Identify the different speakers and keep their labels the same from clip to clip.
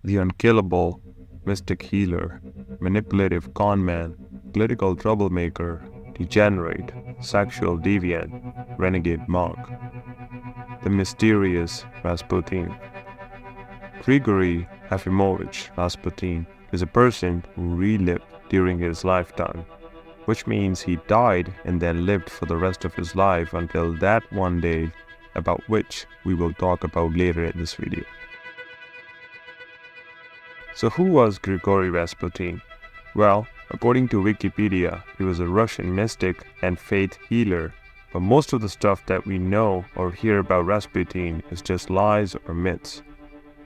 Speaker 1: the unkillable mystic healer, manipulative conman, political troublemaker, degenerate, sexual deviant, renegade monk. The mysterious Rasputin. Grigory Efimovich Rasputin is a person who relived during his lifetime, which means he died and then lived for the rest of his life until that one day, about which we will talk about later in this video. So who was Grigory Rasputin? Well, according to Wikipedia, he was a Russian mystic and faith healer, but most of the stuff that we know or hear about Rasputin is just lies or myths.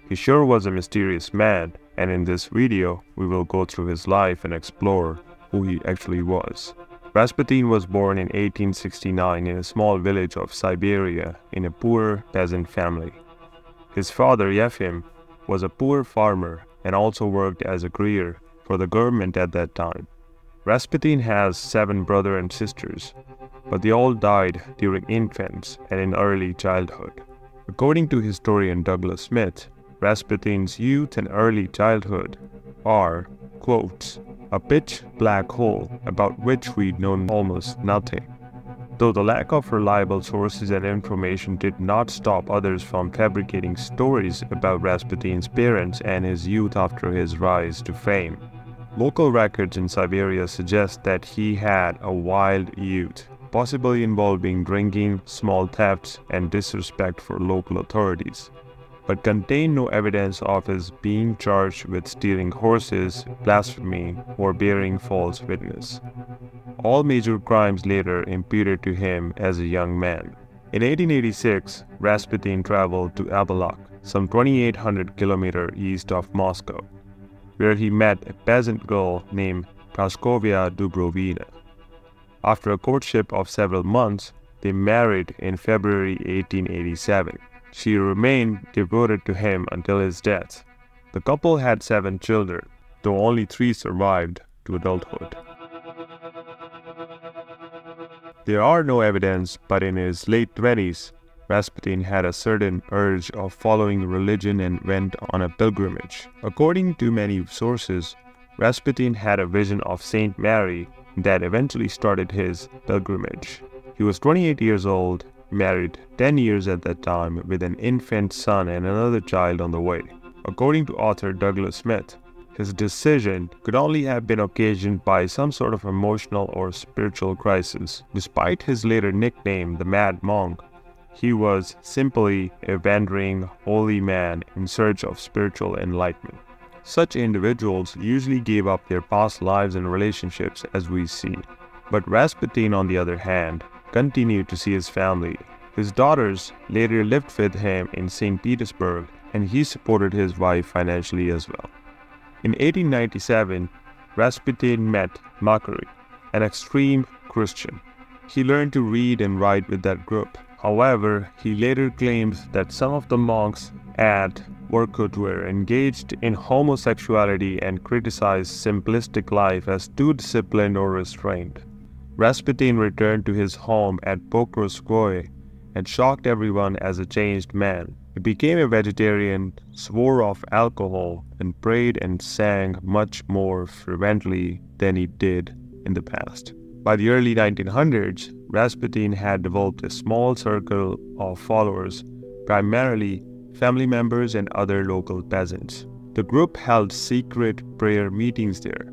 Speaker 1: He sure was a mysterious man, and in this video, we will go through his life and explore who he actually was. Rasputin was born in 1869 in a small village of Siberia in a poor peasant family. His father, Yefim, was a poor farmer and also worked as a courier for the government at that time. Rasputin has 7 brothers and sisters, but they all died during infants and in early childhood. According to historian Douglas Smith, Rasputin's youth and early childhood are, quotes, a pitch black hole about which we know almost nothing. Though the lack of reliable sources and information did not stop others from fabricating stories about Rasputin's parents and his youth after his rise to fame. Local records in Siberia suggest that he had a wild youth, possibly involving drinking, small thefts, and disrespect for local authorities, but contain no evidence of his being charged with stealing horses, blasphemy, or bearing false witness. All major crimes later imputed to him as a young man. In 1886, Rasputin traveled to Abalak, some 2,800 kilometers east of Moscow, where he met a peasant girl named Praskovia Dubrovina. After a courtship of several months, they married in February 1887. She remained devoted to him until his death. The couple had 7 children, though only 3 survived to adulthood. There are no evidence, but in his late 20s, Rasputin had a certain urge of following religion and went on a pilgrimage. According to many sources, Rasputin had a vision of Saint Mary that eventually started his pilgrimage. He was 28 years old, married 10 years at that time, with an infant son and another child on the way. According to author Douglas Smith, his decision could only have been occasioned by some sort of emotional or spiritual crisis. Despite his later nickname, the Mad Monk, he was simply a wandering, holy man in search of spiritual enlightenment. Such individuals usually gave up their past lives and relationships, as we see. But Rasputin, on the other hand, continued to see his family. His daughters later lived with him in St. Petersburg, and he supported his wife financially as well. In 1897, Rasputin met Grigory, an extreme Christian. He learned to read and write with that group. However, he later claimed that some of the monks at Workut were engaged in homosexuality and criticized simplistic life as too disciplined or restrained. Rasputin returned to his home at Pokrovskoye and shocked everyone as a changed man. He became a vegetarian, swore off alcohol, and prayed and sang much more fervently than he did in the past. By the early 1900s, Rasputin had developed a small circle of followers, primarily family members and other local peasants. The group held secret prayer meetings there.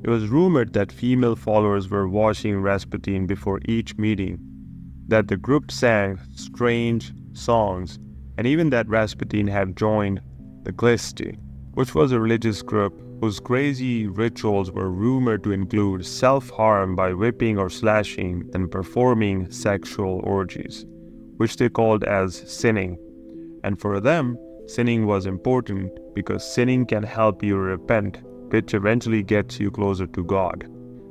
Speaker 1: It was rumored that female followers were watching Rasputin before each meeting, that the group sang strange songs, and even that Rasputin had joined the Gliste, which was a religious group whose crazy rituals were rumored to include self-harm by whipping or slashing and performing sexual orgies, which they called as sinning. And for them, sinning was important because sinning can help you repent, which eventually gets you closer to God.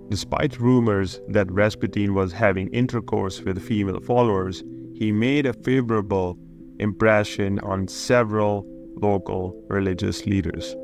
Speaker 1: Despite rumors that Rasputin was having intercourse with female followers, he made a favorable impression on several local religious leaders.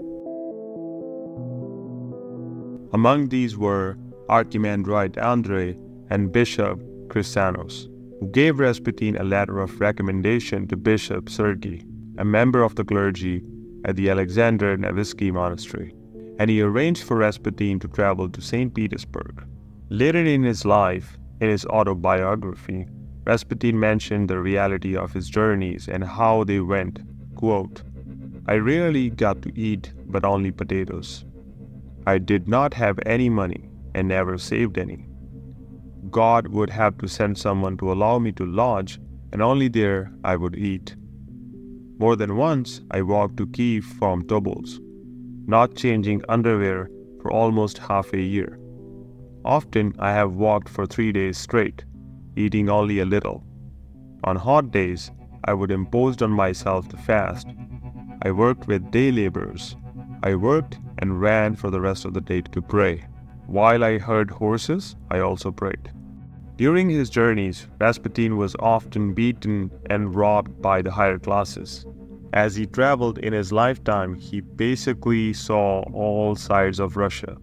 Speaker 1: Among these were Archimandrite Andrei and Bishop Chrysanos, who gave Rasputin a letter of recommendation to Bishop Sergei, a member of the clergy, at the Alexander Nevsky Monastery, and he arranged for Rasputin to travel to St. Petersburg. Later in his life, in his autobiography, Rasputin mentioned the reality of his journeys and how they went. Quote, "I rarely got to eat but only potatoes. I did not have any money and never saved any. God would have to send someone to allow me to lodge, and only there I would eat. More than once I walked to Kiev from Tobolsk, not changing underwear for almost half a year. Often I have walked for 3 days straight, eating only a little. On hot days, I would impose on myself to fast. I worked with day laborers. I worked and ran for the rest of the day to pray. While I herd horses, I also prayed." During his journeys, Rasputin was often beaten and robbed by the higher classes. As he traveled in his lifetime, he basically saw all sides of Russia.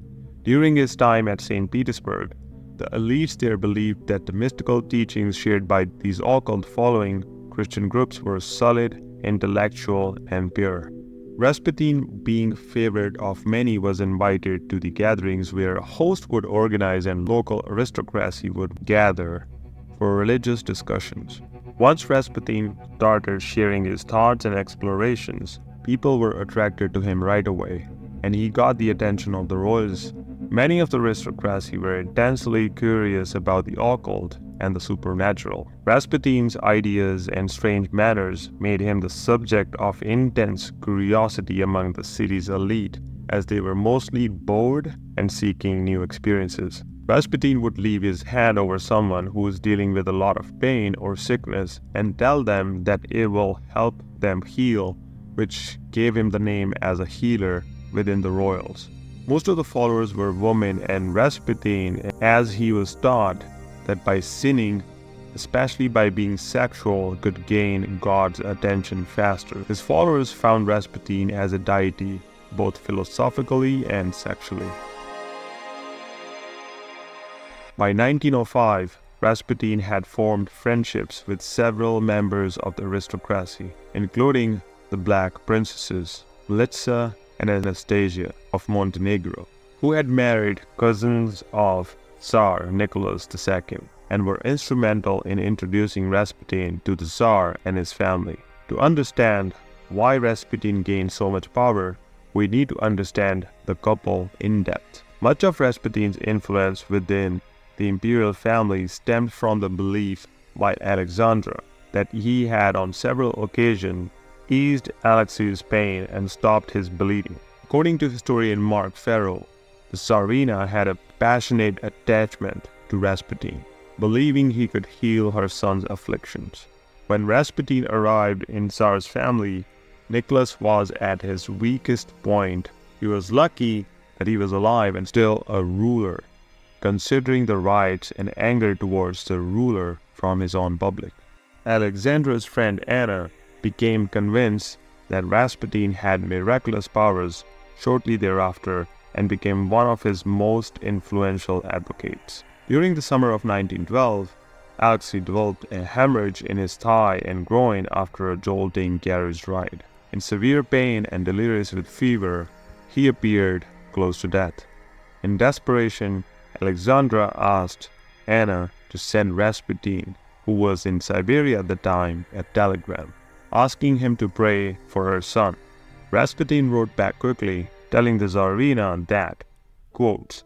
Speaker 1: During his time at St. Petersburg, the elites there believed that the mystical teachings shared by these occult following Christian groups were solid, intellectual, and pure. Rasputin, being favored of many, was invited to the gatherings where a host would organize and local aristocracy would gather for religious discussions. Once Rasputin started sharing his thoughts and explorations, people were attracted to him right away, and he got the attention of the royals. Many of the aristocracy were intensely curious about the occult and the supernatural. Rasputin's ideas and strange manners made him the subject of intense curiosity among the city's elite, as they were mostly bored and seeking new experiences. Rasputin would leave his hand over someone who was dealing with a lot of pain or sickness and tell them that it will help them heal, which gave him the name as a healer within the royals. Most of the followers were women, and Rasputin, as he was taught that by sinning, especially by being sexual, could gain God's attention faster. His followers found Rasputin as a deity, both philosophically and sexually. By 1905, Rasputin had formed friendships with several members of the aristocracy, including the Black Princesses, Litsa and Anastasia of Montenegro, who had married cousins of Tsar Nicholas II and were instrumental in introducing Rasputin to the Tsar and his family. To understand why Rasputin gained so much power, we need to understand the couple in depth. Much of Rasputin's influence within the imperial family stemmed from the belief by Alexandra that he had on several occasions eased Alexei's pain and stopped his bleeding. According to historian Mark Farrow, the Tsarina had a passionate attachment to Rasputin, believing he could heal her son's afflictions. When Rasputin arrived in Tsar's family, Nicholas was at his weakest point. He was lucky that he was alive and still a ruler, considering the rights and anger towards the ruler from his own public. Alexandra's friend Anna became convinced that Rasputin had miraculous powers shortly thereafter and became one of his most influential advocates. During the summer of 1912, Alexei developed a hemorrhage in his thigh and groin after a jolting carriage ride. In severe pain and delirious with fever, he appeared close to death. In desperation, Alexandra asked Anna to send Rasputin, who was in Siberia at the time, a telegram, asking him to pray for her son. Rasputin wrote back quickly, telling the Tsarina that, quote,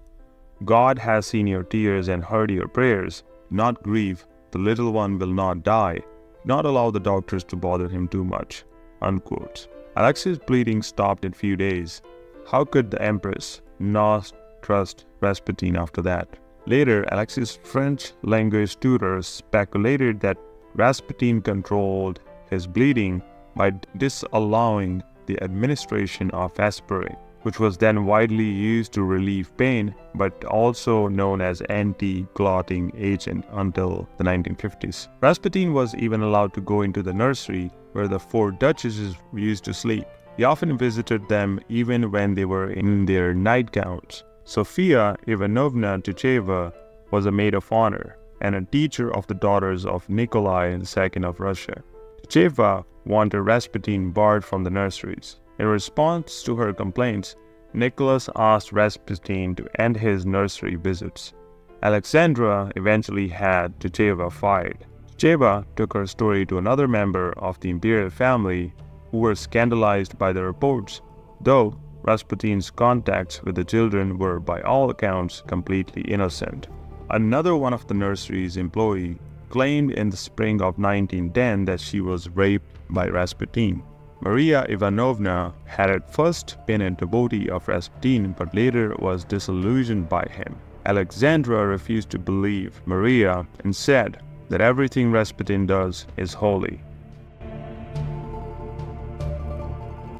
Speaker 1: "God has seen your tears and heard your prayers. Do not grieve, the little one will not die. Do not allow the doctors to bother him too much." Unquote. Alexei's bleeding stopped in a few days. How could the Empress not trust Rasputin after that? Later, Alexei's French language tutors speculated that Rasputin controlled his bleeding by disallowing the administration of aspirin, which was then widely used to relieve pain, but also known as anti-clotting agent until the 1950s. Rasputin was even allowed to go into the nursery where the 4 duchesses used to sleep. He often visited them even when they were in their nightgowns. Sofia Ivanovna Tucheva was a maid of honor and a teacher of the daughters of Nikolai II of Russia. Tucheva wanted Rasputin barred from the nurseries. In response to her complaints, Nicholas asked Rasputin to end his nursery visits. Alexandra eventually had Tcheva fired. Tcheva took her story to another member of the imperial family, who were scandalized by the reports, though Rasputin's contacts with the children were by all accounts completely innocent. Another one of the nursery's employees claimed in the spring of 1910 that she was raped by Rasputin. Maria Ivanovna had at first been a devotee of Rasputin but later was disillusioned by him. Alexandra refused to believe Maria and said that everything Rasputin does is holy.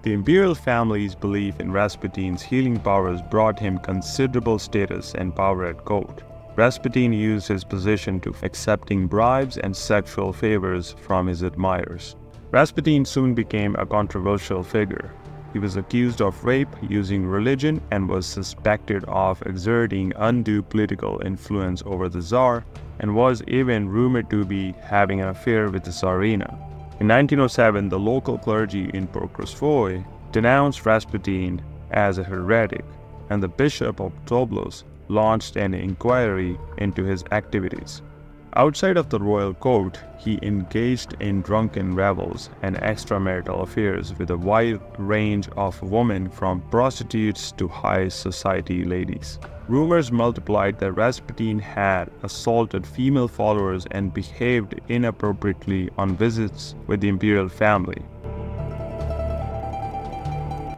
Speaker 1: The imperial family's belief in Rasputin's healing powers brought him considerable status and power at court. Rasputin used his position to accepting bribes and sexual favors from his admirers. Rasputin soon became a controversial figure. He was accused of rape using religion and was suspected of exerting undue political influence over the Tsar and was even rumored to be having an affair with the Tsarina. In 1907, the local clergy in Pokrovskoye denounced Rasputin as a heretic, and the Bishop of Tobolsk launched an inquiry into his activities. Outside of the royal court, he engaged in drunken revels and extramarital affairs with a wide range of women from prostitutes to high society ladies. Rumors multiplied that Rasputin had assaulted female followers and behaved inappropriately on visits with the imperial family.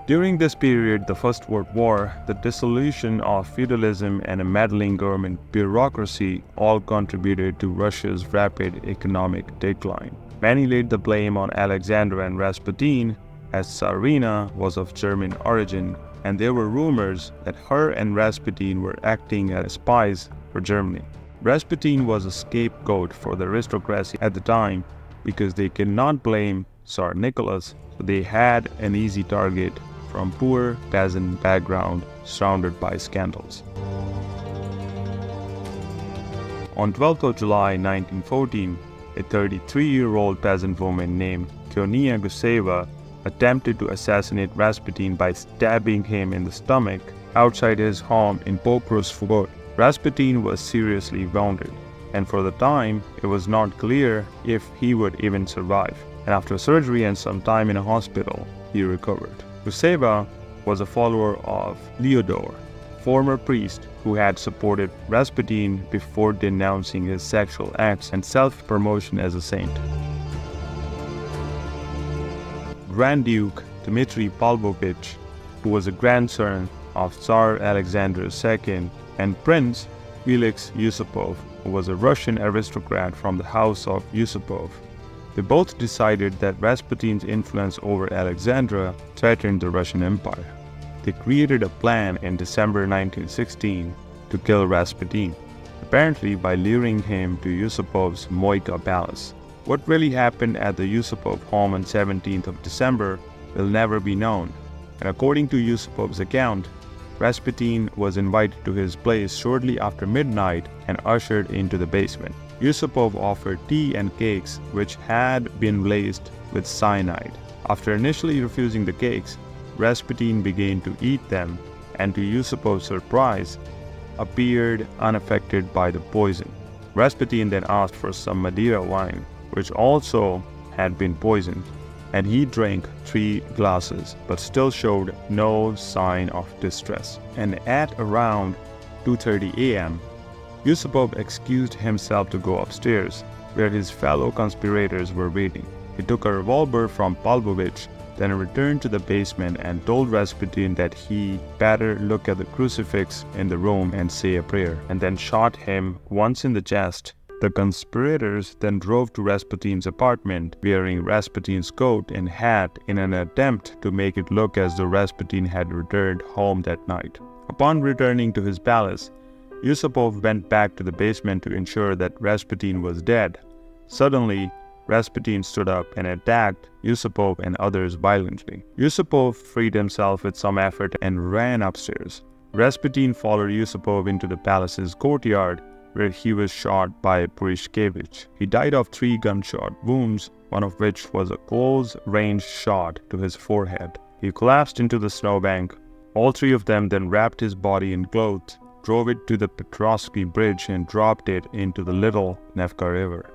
Speaker 1: During this period, the First World War, the dissolution of feudalism and a meddling government bureaucracy all contributed to Russia's rapid economic decline. Many laid the blame on Alexandra and Rasputin, as Tsarina was of German origin, and there were rumors that her and Rasputin were acting as spies for Germany. Rasputin was a scapegoat for the aristocracy at the time because they could not blame Tsar Nicholas, so they had an easy target from poor peasant background surrounded by scandals. On 12th of July 1914, a 33-year-old peasant woman named Kyonia Guseva attempted to assassinate Rasputin by stabbing him in the stomach outside his home in Pokrovskoye. Rasputin was seriously wounded, and for the time it was not clear if he would even survive. And after surgery and some time in a hospital, he recovered. Guseva was a follower of Lyudor, former priest who had supported Rasputin before denouncing his sexual acts and self-promotion as a saint. Grand Duke Dmitry Pavlovich, who was a grandson of Tsar Alexander II, and Prince Felix Yusupov, who was a Russian aristocrat from the house of Yusupov. They both decided that Rasputin's influence over Alexandra threatened the Russian Empire. They created a plan in December 1916 to kill Rasputin, apparently by luring him to Yusupov's Moika palace. What really happened at the Yusupov home on 17th of December will never be known, and according to Yusupov's account, Rasputin was invited to his place shortly after midnight and ushered into the basement. Yusupov offered tea and cakes which had been laced with cyanide. After initially refusing the cakes, Rasputin began to eat them and, to Yusupov's surprise, appeared unaffected by the poison. Rasputin then asked for some Madeira wine, which also had been poisoned, and he drank 3 glasses but still showed no sign of distress. And at around 2:30 a.m., Yusupov excused himself to go upstairs, where his fellow conspirators were waiting. He took a revolver from Pavlovich, then returned to the basement and told Rasputin that he better look at the crucifix in the room and say a prayer, and then shot him once in the chest. The conspirators then drove to Rasputin's apartment, wearing Rasputin's coat and hat in an attempt to make it look as though Rasputin had returned home that night. Upon returning to his palace, Yusupov went back to the basement to ensure that Rasputin was dead. Suddenly, Rasputin stood up and attacked Yusupov and others violently. Yusupov freed himself with some effort and ran upstairs. Rasputin followed Yusupov into the palace's courtyard, where he was shot by Purishkevich. He died of 3 gunshot wounds, one of which was a close-range shot to his forehead. He collapsed into the snowbank. All three of them then wrapped his body in clothes, drove it to the Petrovsky Bridge and dropped it into the Little Nevka River.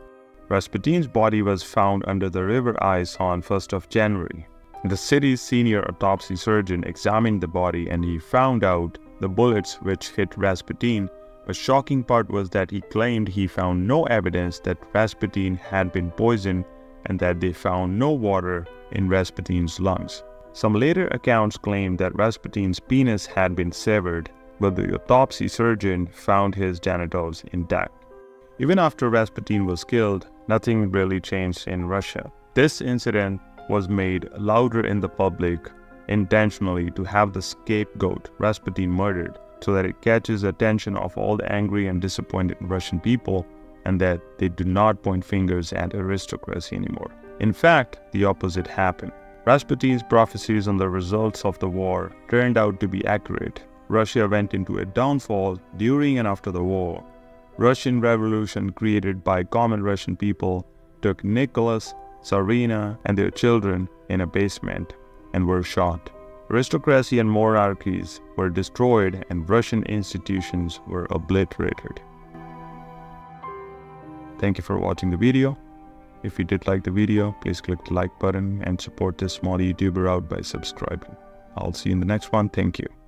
Speaker 1: Rasputin's body was found under the river ice on 1st of January. The city's senior autopsy surgeon examined the body and he found out the bullets which hit Rasputin. The shocking part was that he claimed he found no evidence that Rasputin had been poisoned and that they found no water in Rasputin's lungs. Some later accounts claimed that Rasputin's penis had been severed, but the autopsy surgeon found his genitals intact. Even after Rasputin was killed, nothing really changed in Russia. This incident was made louder in the public intentionally to have the scapegoat Rasputin murdered, so that it catches the attention of all the angry and disappointed Russian people and that they do not point fingers at aristocracy anymore. In fact, the opposite happened. Rasputin's prophecies on the results of the war turned out to be accurate. Russia went into a downfall during and after the war. Russian Revolution, created by common Russian people, took Nicholas, Tsarina, and their children in a basement and were shot. Aristocracy and monarchies were destroyed and Russian institutions were obliterated. Thank you for watching the video. If you did like the video, please click the like button and support this small YouTuber out by subscribing. I'll see you in the next one. Thank you.